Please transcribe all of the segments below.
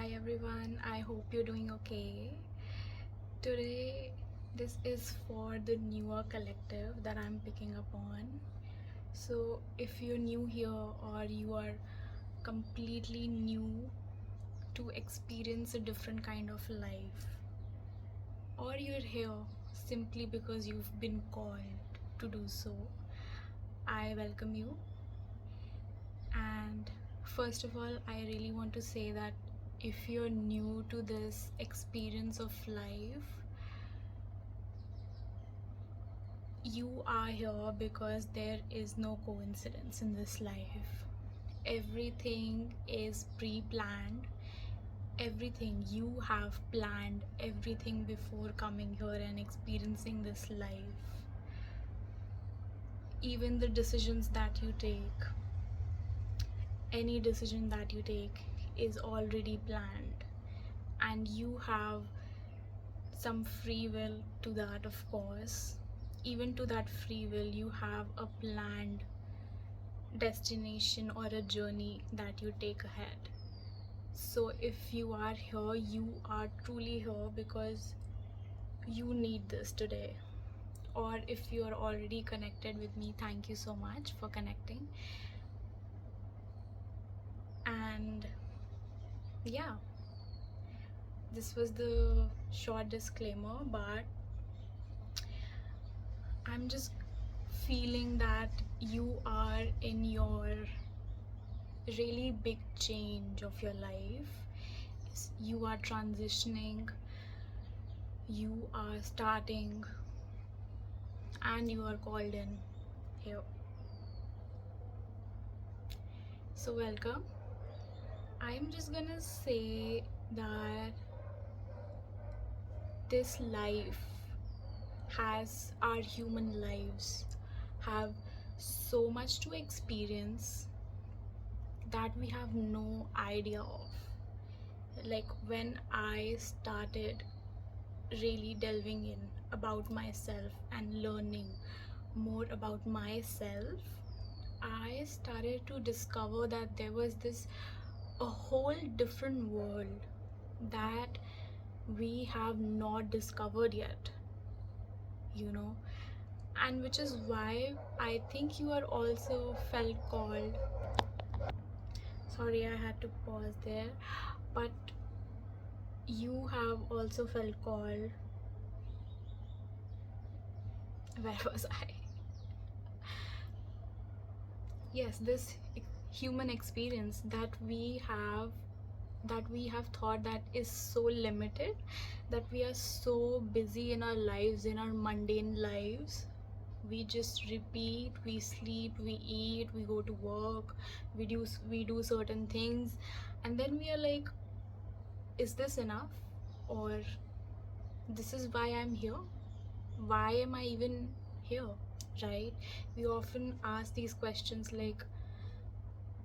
Hi everyone, I hope you're doing okay. Today, this is for the newer collective that I'm picking up on. So, if you're new here or you are completely new to experience a different kind of life, or you're here simply because you've been called to do so, I welcome you. And first of all, I really want to say that if you're new to this experience of life, you are here because there is no coincidence in this life. Everything is pre planned, everything you have planned, everything before coming here and experiencing this life. Even the decisions that you take, any decision that you take is already planned, and you have some free will to that, of course. Even to that free will, you have a planned destination or a journey that you take ahead. So, if you are here, you are truly here because you need this today. Or if you are already connected with me, thank you so much for connecting. And yeah, this was the short disclaimer, but I'm just feeling that you are in your really big change of your life. You are transitioning, you are starting, and you are called in here. So, welcome. I'm just gonna say that this life has, our human lives have so much to experience that we have no idea of. Like, when I started really delving in about myself and learning more about myself, I started to discover that there was this a whole different world that we have not discovered yet, you know, and which is why I think you are also felt called. Sorry, I had to pause there, but you have also felt called. Where was I? Yes, this human experience that we have thought that is so limited, that we are so busy in our lives, in our mundane lives. We just repeat, we sleep, we eat, we go to work, we do certain things, and then we are like, is this enough? Or this is why I'm here? Why am I even here? Right? We often ask these questions like,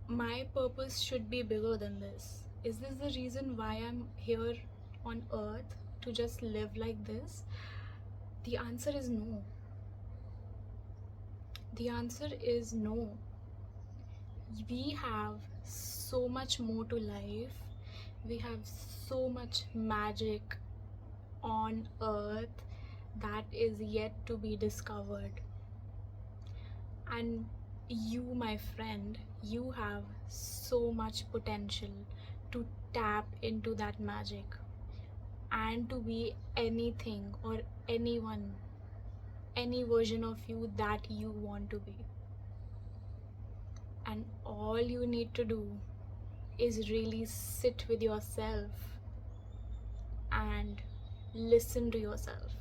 my purpose should be bigger than this. Is this the reason why I'm here on earth, to just live like this? The answer is no. The answer is no. We have so much more to life. We have so much magic on earth that is yet to be discovered. And you, my friend, you have so much potential to tap into that magic and to be anything or anyone, any version of you that you want to be. And all you need to do is really sit with yourself and listen to yourself.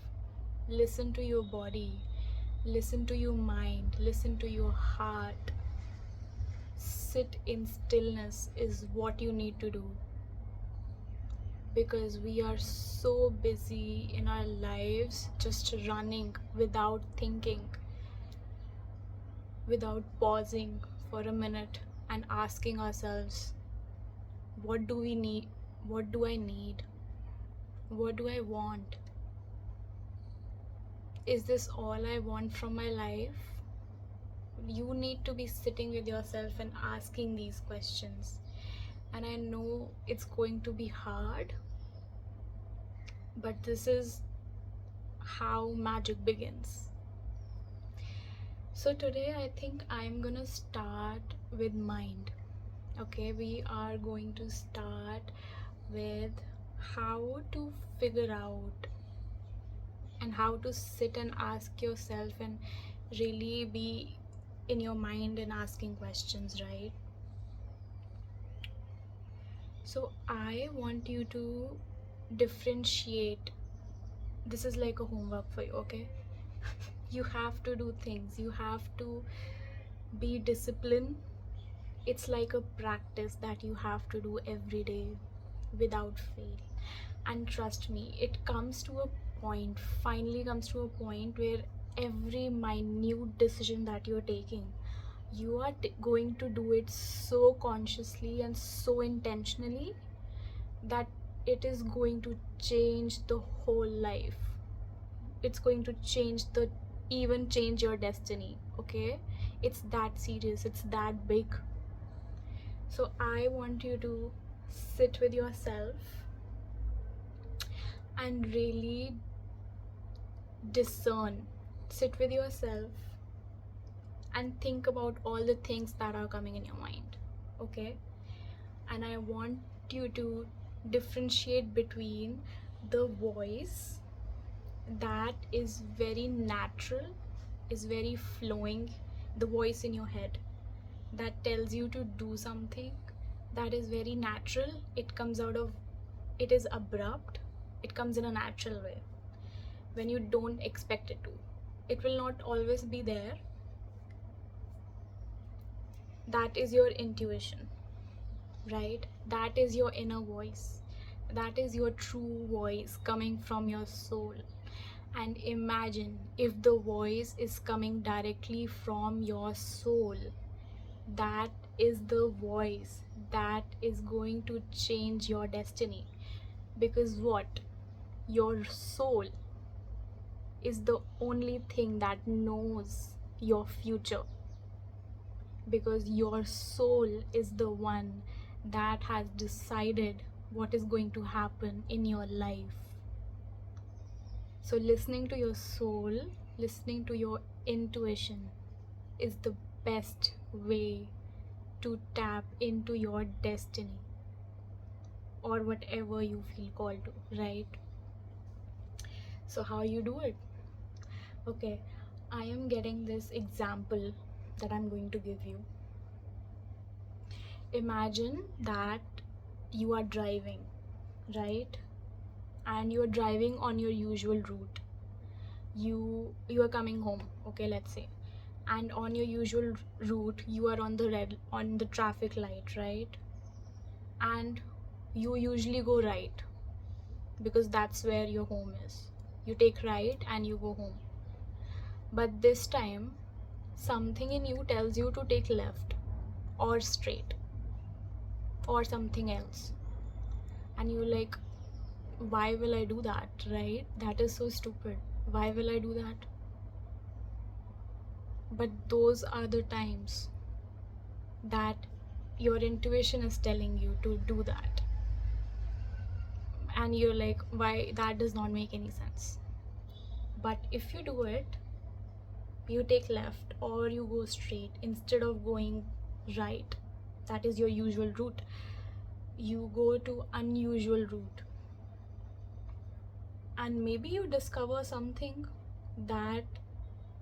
Listen to your body, listen to your mind, listen to your heart. Sit in stillness is what you need to do, because we are so busy in our lives just running without thinking, without pausing for a minute and asking ourselves, what do we need? What do I need? What do I want? Is this all I want from my life? You need to be sitting with yourself and asking these questions. and I know it's going to be hard, but this is how magic begins. So today I think I'm gonna start with mind. Okay, we are going to start with how to figure out and how to sit and ask yourself and really be in your mind and asking questions, right? So I want you to differentiate. This is like a homework for you, okay? You have to do things, you have to be disciplined. It's like a practice that you have to do every day without fail. And trust me, it comes to a point, finally comes to a point where every minute decision that you're taking, you are going to do it so consciously and so intentionally that it is going to change the whole life. It's going to even change your destiny, okay? It's that serious, it's that big. So I want you to sit with yourself and really discern. Sit with yourself and think about all the things that are coming in your mind, okay? And I want you to differentiate between the voice that is very natural, is very flowing, the voice in your head that tells you to do something, that is very natural. It is abrupt, it comes in a natural way when you don't expect it to. It will not always be there. That is your intuition, right? That is your inner voice. That is your true voice coming from your soul. And imagine if the voice is coming directly from your soul. That is the voice that is going to change your destiny. Because what? Your soul is the only thing that knows your future. Because your soul is the one that has decided what is going to happen in your life. So listening to your soul, listening to your intuition is the best way to tap into your destiny or whatever you feel called to, right? So how you do it? Okay, I am getting this example that I'm going to give you. Imagine that you are driving, right? And you are driving on your usual route. You are coming home, okay, let's say. And on your usual route, you are on the traffic light, right? And you usually go right because that's where your home is. You take right and you go home. But this time, something in you tells you to take left or straight or something else. And you're like, why will I do that, right? That is so stupid. Why will I do that? But those are the times that your intuition is telling you to do that. And you're like, why? That does not make any sense. But if you do it, you take left or you go straight instead of going right. That is your usual route. You go to unusual route. And maybe you discover something that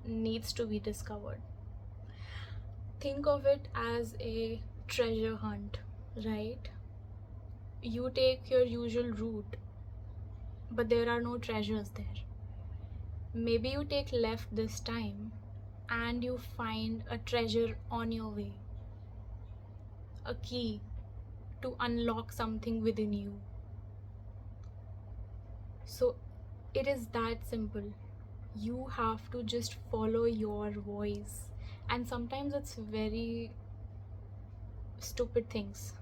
needs to be discovered. Think of it as a treasure hunt, right? You take your usual route, but there are no treasures there. Maybe you take left this time and you find a treasure on your way, a key to unlock something within you. So it is that simple. You have to just follow your voice. And sometimes it's very stupid things,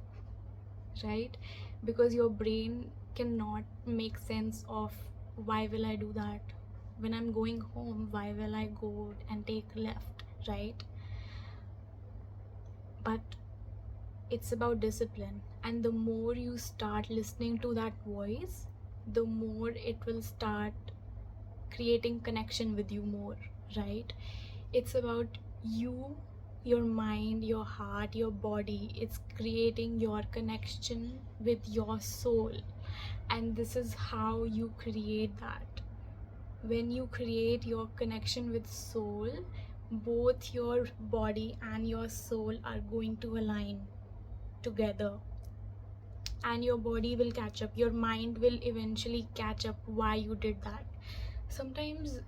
right? Because your brain cannot make sense of why will I do that? When I'm going home, why will I go and take left, right? But it's about discipline And the more you start listening to that voice, the more it will start creating connection with you more, right? It's about you, your mind, your heart, your body. It's creating your connection with your soul. And this is how you create that. When you create your connection with soul, both your body and your soul are going to align together, and your body will catch up, your mind will eventually catch up why you did that. Sometimes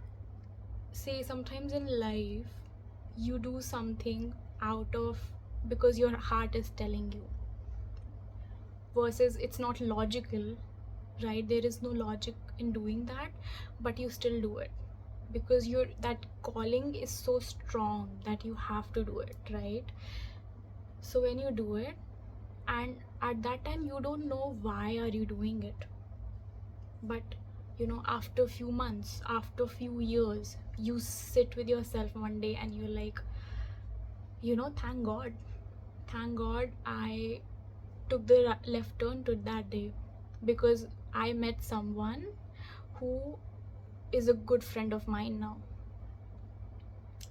in life you do something out of because your heart is telling you, versus it's not logical, right? There is no logic in doing that, but you still do it because that calling is so strong that you have to do it, right? So when you do it, and at that time you don't know why are you doing it, but after a few months, after a few years, you sit with yourself one day and you're like, thank god I took the left turn to that day, because I met someone who is a good friend of mine now.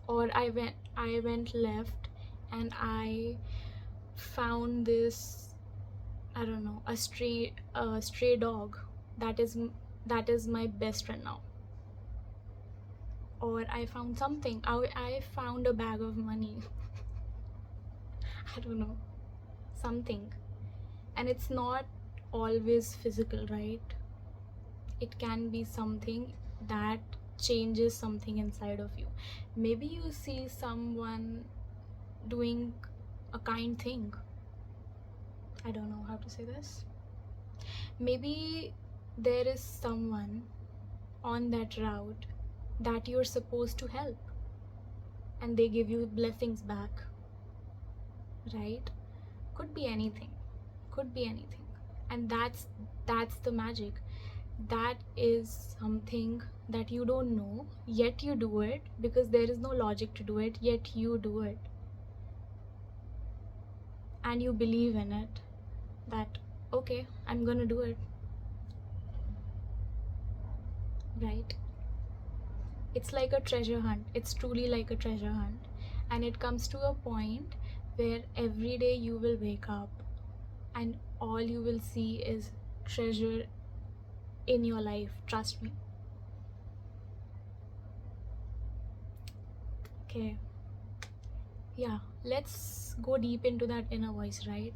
Or I went left and I found this, I don't know, a stray dog that is my best friend now. Or I found something, I found a bag of money. I don't know, something. And it's not always physical, right? It can be something that changes something inside of you. Maybe you see someone doing a kind thing. I don't know how to say this. Maybe there is someone on that route that you're supposed to help, and they give you blessings back, right? Could be anything, and that's the magic. That is something that you don't know, yet you do it because there is no logic to do it, yet you do it, and you believe in it, that okay, I'm gonna do it, right? It's like a treasure hunt. It's truly like a treasure hunt. And it comes to a point where every day you will wake up and all you will see is treasure in your life. Trust me. Okay. Yeah, let's go deep into that inner voice, right?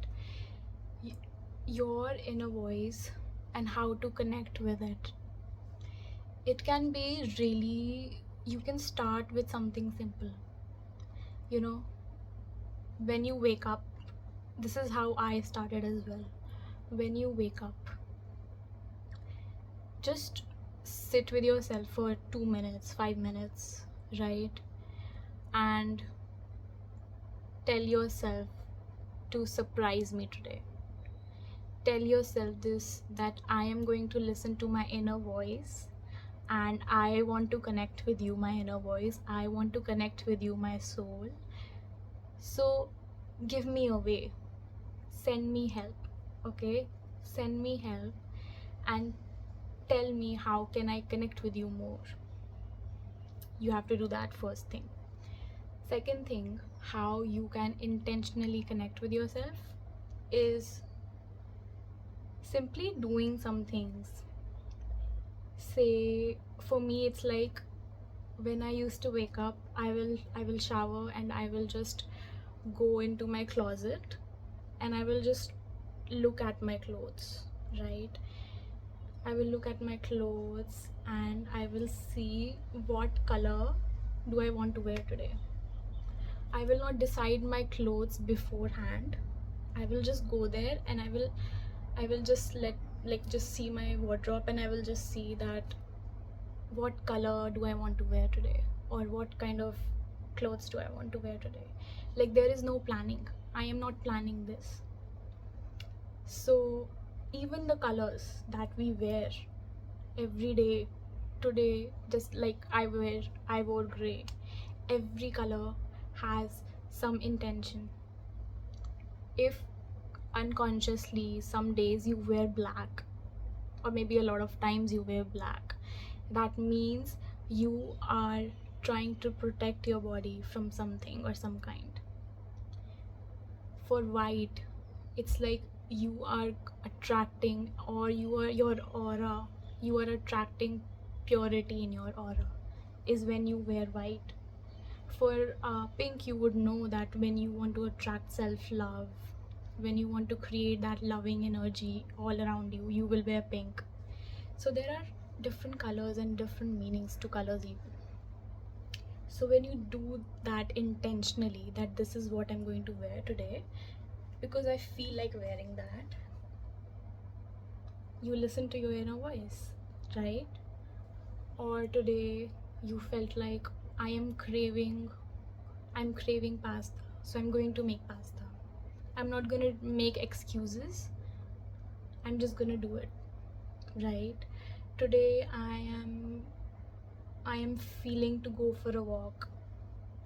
Your inner voice and how to connect with it. It can be really, you can start with something simple. When you wake up, this is how I started as well. When you wake up, just sit with yourself for 2 minutes, 5 minutes, right? And tell yourself to surprise me today. Tell yourself this, that I am going to listen to my inner voice, and I want to connect with you, my inner voice. I want to connect with you, my soul. So give me a way. Send me help, okay? Send me help and tell me how can I connect with you more. You have to do that first thing. Second thing, how you can intentionally connect with yourself is simply doing some things. Say, for me, it's like when I used to wake up, I will shower and I will just go into my closet and I will just look at my clothes, right? I will look at my clothes and I will see what color do I want to wear today. I will not decide my clothes beforehand. I will just go there and I will just just see my wardrobe, and I will just see that what color do I want to wear today, or what kind of clothes do I want to wear today. Like, there is no planning. I am not planning this. So even the colors that we wear every day, today, just like I wore gray. Every color has some intention. If unconsciously some days you wear black, or maybe a lot of times you wear black, that means you are trying to protect your body from something or some kind. For white, it's like you are attracting, or your aura, you are attracting purity in your aura, is when you wear white. For pink, you would know that when you want to attract self-love, when you want to create that loving energy all around you, you will wear pink. So there are different colors and different meanings to colors even. So when you do that intentionally, that this is what I'm going to wear today because I feel like wearing that, you listen to your inner voice, right? Or today you felt like I'm craving pasta, so I'm going to make pasta. I'm not going to make excuses, I'm just going to do it, right? Today I am feeling to go for a walk.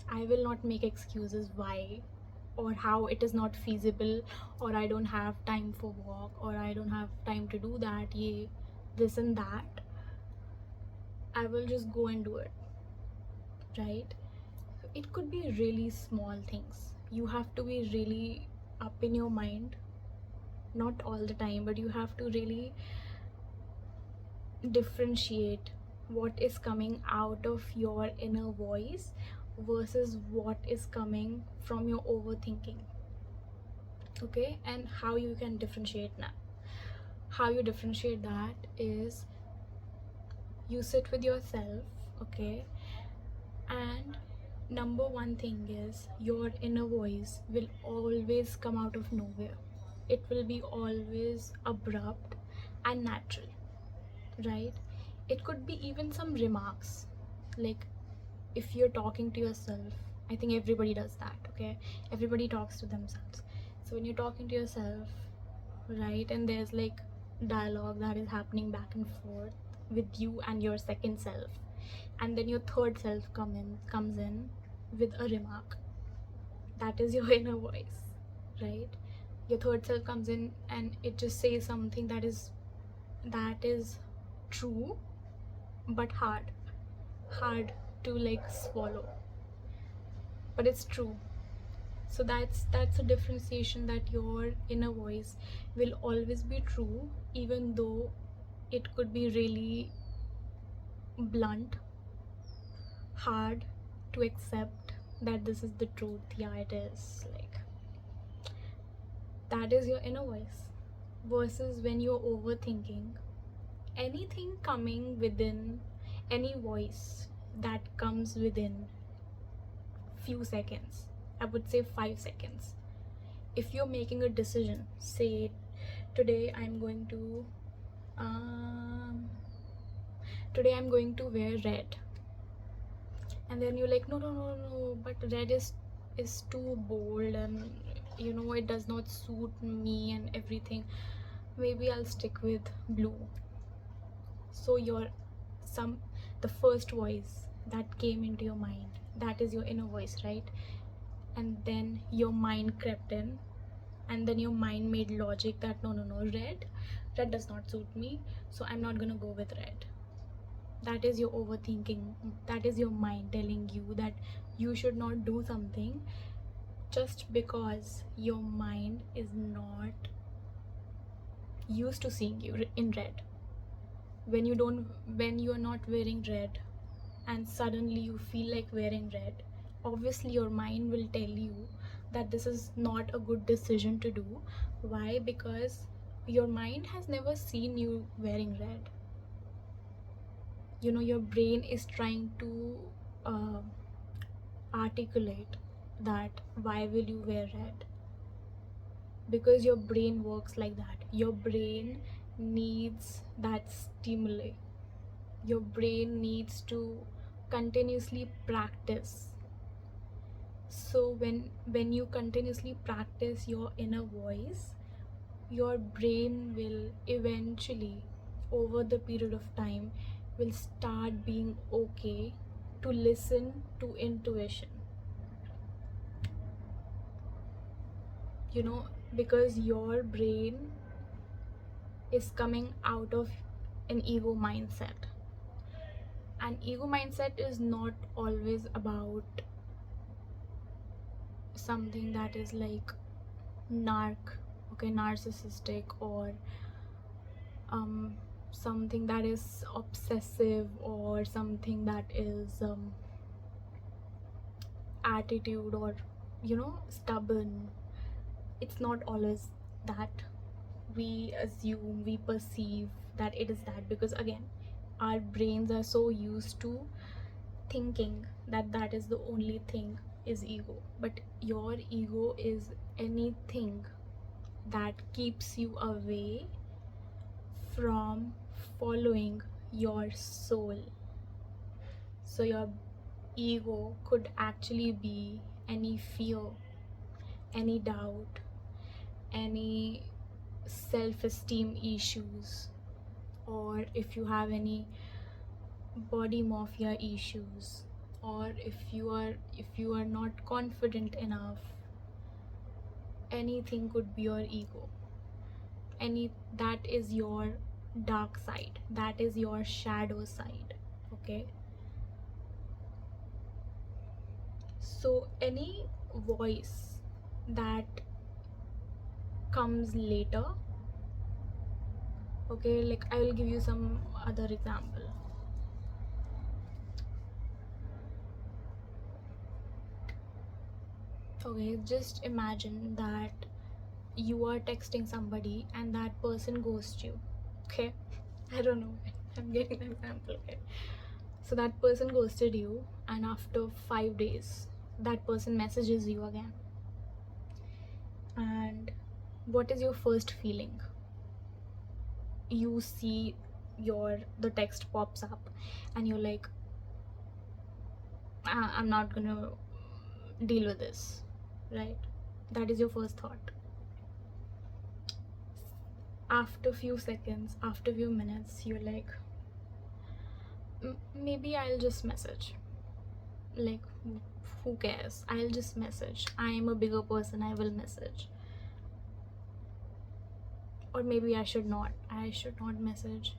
I will not make excuses why or how it is not feasible, or I don't have time for walk, or I don't have time to do that, this and that. I will just go and do it, right? It could be really small things. You have to be really up in your mind, not all the time, but you have to really differentiate what is coming out of your inner voice versus what is coming from your overthinking. Okay, and how you can differentiate now? How you differentiate that is you sit with yourself, okay, and number one thing is your inner voice will always come out of nowhere. It will be always abrupt and natural, right? It could be even some remarks, like if you're talking to yourself. I think everybody does that, okay? Everybody talks to themselves. So when you're talking to yourself, right, and there's like dialogue that is happening back and forth with you and your second self, and then your third self comes in with a remark, that is your inner voice, right? Your third self comes in and it just says something that is true but hard to like swallow, but it's true. So that's a differentiation, that your inner voice will always be true, even though it could be really blunt, hard to accept that this is the truth. Yeah, it is. Like, that is your inner voice. Versus when you're overthinking, anything coming within, any voice that comes within few seconds, I would say 5 seconds. If you're making a decision, say today I'm going to um today I'm going to wear red, and then you're like, no, but red is too bold, and it does not suit me and everything, maybe I'll stick with blue. So some the first voice that came into your mind, that is your inner voice, right? And then your mind crept in, and then your mind made logic that no, red does not suit me, so I'm not gonna go with red. That is your overthinking. That is your mind telling you that you should not do something just because your mind is not used to seeing you in red. When you are not wearing red and suddenly you feel like wearing red, obviously your mind will tell you that this is not a good decision to do. Why? Because your mind has never seen you wearing red. Your brain is trying to uh, articulate that why will you wear red, because your brain works like that. Your brain needs that stimuli. Your brain needs to continuously practice. So when you continuously practice your inner voice, your brain will eventually, over the period of time, will start being okay to listen to intuition. because your brain is coming out of an ego mindset. And ego mindset is not always about something that is like narcissistic, or um, something that is obsessive, or something that is attitude, or stubborn. It's not always that. We assume, we perceive that it is that, because again, our brains are so used to thinking that that is the only thing is ego. But your ego is anything that keeps you away from following your soul. So your ego could actually be any fear, any doubt, any self-esteem issues, or if you have any body mafia issues, or if you are not confident enough. Anything could be your ego. That is your dark side, that is your shadow side. Okay, so any voice that comes later, okay, like I will give you some other example. Okay, just imagine that you are texting somebody and that person ghosts you. Okay, I don't know why I'm getting an example. Okay, so that person ghosted you, and after 5 days that person messages you again. And what is your first feeling? You see the text pops up and you're like, I'm not gonna deal with this, right? That is your first thought. After few seconds, after few minutes, you're like, maybe I'll just message. Like, who cares? I'll just message. I am a bigger person, I will message. Or maybe I should not message,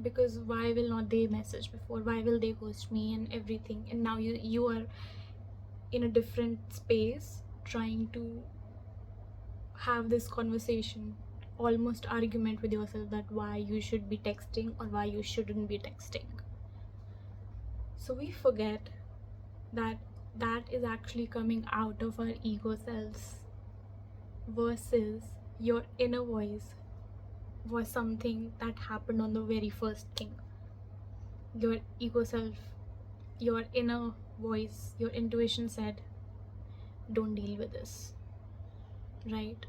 because why will not they message before? Why will they ghost me and everything? And now you are in a different space trying to have this conversation, almost argument with yourself, that why you should be texting or why you shouldn't be texting. So we forget that that is actually coming out of our ego selves, versus your inner voice was something that happened on the very first thing. Your ego self, your inner voice, your intuition said, don't deal with this, right?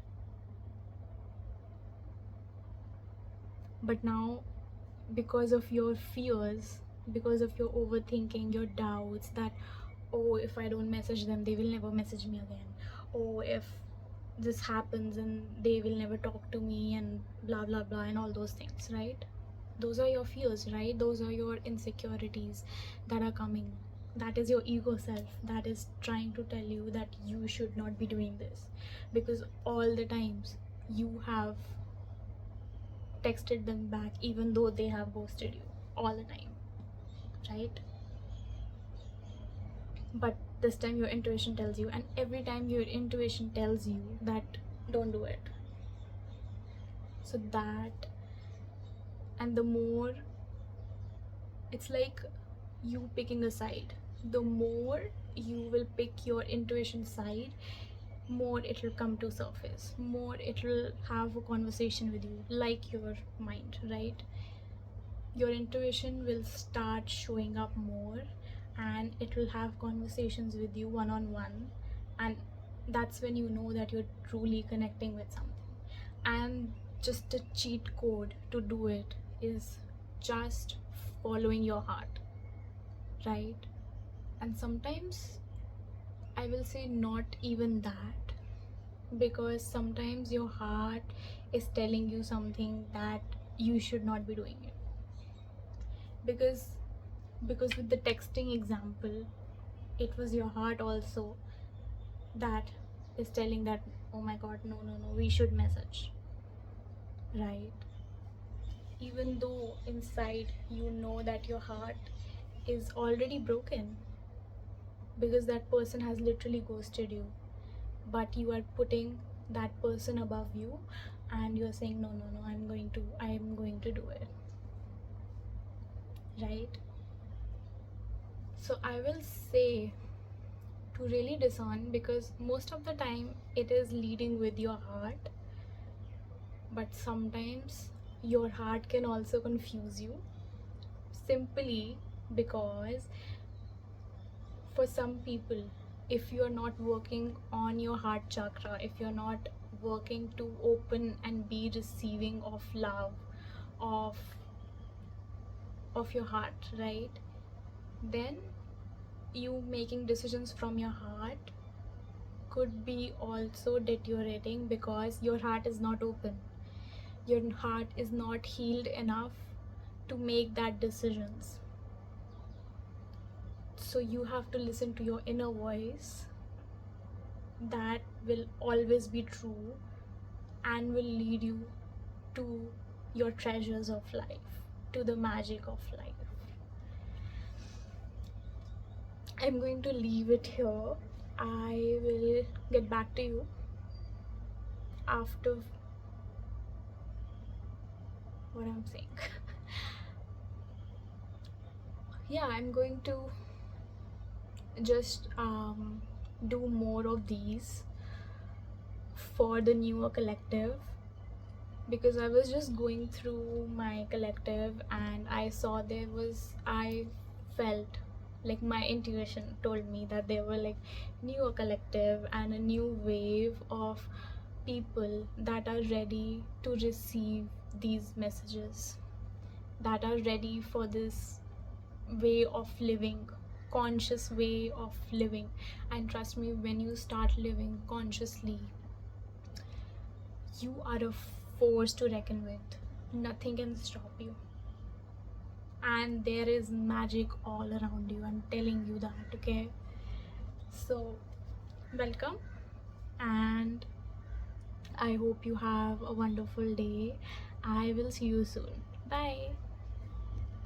But now, because of your fears, because of your overthinking, your doubts, that, oh, if I don't message them, they will never message me again. Oh, if this happens and they will never talk to me, and blah blah blah, and all those things, right? Those are your fears, right? Those are your insecurities that are coming. That is your ego self that is trying to tell you that you should not be doing this, because all the times you have texted them back even though they have ghosted you all the time, right? But this time your intuition tells you, and every time your intuition tells you that don't do it. So that, and the more, it's like you picking a side. The more you will pick your intuition side, more it will come to surface, more it will have a conversation with you, like your mind, right? Your intuition will start showing up more, and it will have conversations with you one on one, and that's when you know that you're truly connecting with something. And just a cheat code to do it is just following your heart, right? And sometimes I will say not even that, because sometimes your heart is telling you something that you should not be doing it. Because with the texting example, it was your heart also that is telling that, oh my god, no, no, no, we should message, right? Even though inside you know that your heart is already broken because that person has literally ghosted you, but you are putting that person above you and you're saying, no, no, no, I'm going to do it, right? So I will say to really discern, because most of the time it is leading with your heart, but sometimes your heart can also confuse you, simply because for some people, if you're not working on your heart chakra, if you're not working to open and be receiving of love, of your heart, right, then you making decisions from your heart could be also deteriorating because your heart is not open, your heart is not healed enough to make that decisions. So you have to listen to your inner voice that will always be true and will lead you to your treasures of life, to the magic of life. I'm going to leave it here. I will get back to you after what I'm saying. Yeah, I'm going to just do more of these for the newer collective, because I was just going through my collective and I felt like my intuition told me that there were like newer collective and a new wave of people that are ready to receive these messages, that are ready for this way of living, conscious way of living. And trust me, when you start living consciously, you are a force to reckon with. Nothing can stop you, and there is magic all around you. I'm telling you that, okay? So welcome, and I hope you have a wonderful day. I will see you soon. Bye.